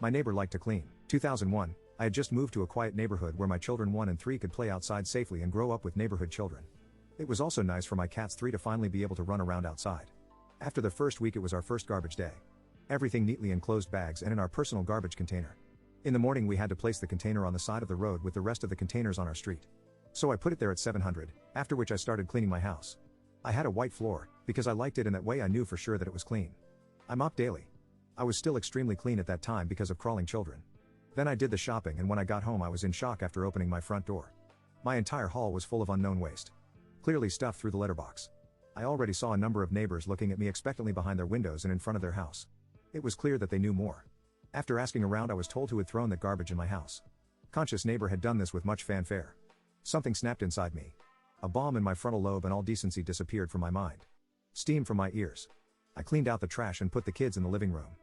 My neighbor liked to clean. 2001, I had just moved to a quiet neighborhood where my children 1 and 3 could play outside safely and grow up with neighborhood children. It was also nice for my cats 3 to finally be able to run around outside. After the first week, it was our first garbage day. Everything neatly in closed bags and in our personal garbage container. In the morning, we had to place the container on the side of the road with the rest of the containers on our street. So I put it there at 700, after which I started cleaning my house. I had a white floor, because I liked it, and that way I knew for sure that it was clean. I mopped daily. I was still extremely clean at that time because of crawling children. Then I did the shopping, and when I got home I was in shock after opening my front door. My entire hall was full of unknown waste. Clearly stuffed through the letterbox. I already saw a number of neighbors looking at me expectantly behind their windows and in front of their house. It was clear that they knew more. After asking around, I was told who had thrown that garbage in my house. Conscious neighbor had done this with much fanfare. Something snapped inside me. A bomb in my frontal lobe, and all decency disappeared from my mind. Steam from my ears. I cleaned out the trash and put the kids in the living room.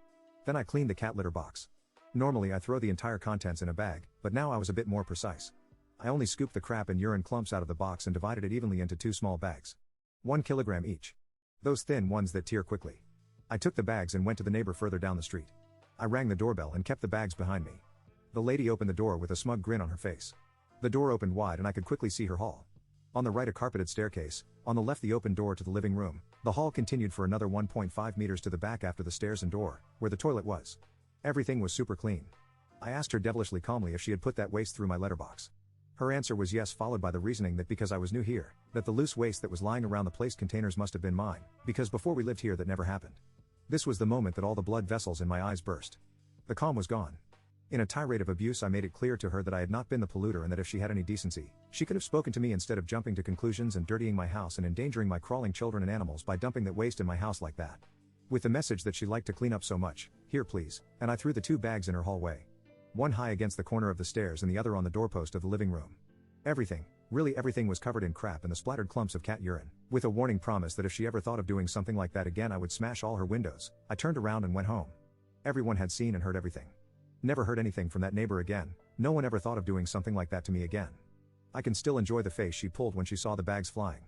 Then I cleaned the cat litter box. Normally I throw the entire contents in a bag, but now I was a bit more precise. I only scooped the crap and urine clumps out of the box and divided it evenly into 2 small bags. 1 kilogram each. Those thin ones that tear quickly. I took the bags and went to the neighbor further down the street. I rang the doorbell and kept the bags behind me. The lady opened the door with a smug grin on her face. The door opened wide and I could quickly see her hall. On the right, a carpeted staircase, on the left the open door to the living room. The hall continued for another 1.5 meters to the back after the stairs and door, where the toilet was. Everything was super clean. I asked her devilishly calmly if she had put that waste through my letterbox. Her answer was yes, followed by the reasoning that because I was new here, that the loose waste that was lying around the placed containers must have been mine, because before we lived here that never happened. This was the moment that all the blood vessels in my eyes burst. The calm was gone. In a tirade of abuse, I made it clear to her that I had not been the polluter, and that if she had any decency, she could have spoken to me instead of jumping to conclusions and dirtying my house and endangering my crawling children and animals by dumping that waste in my house like that. With the message that she liked to clean up so much, here please, and I threw the 2 bags in her hallway. One high against the corner of the stairs and the other on the doorpost of the living room. Everything, really everything, was covered in crap and the splattered clumps of cat urine, with a warning promise that if she ever thought of doing something like that again I would smash all her windows. I turned around and went home. Everyone had seen and heard everything. Never heard anything from that neighbor again. No one ever thought of doing something like that to me again. I can still enjoy the face she pulled when she saw the bags flying.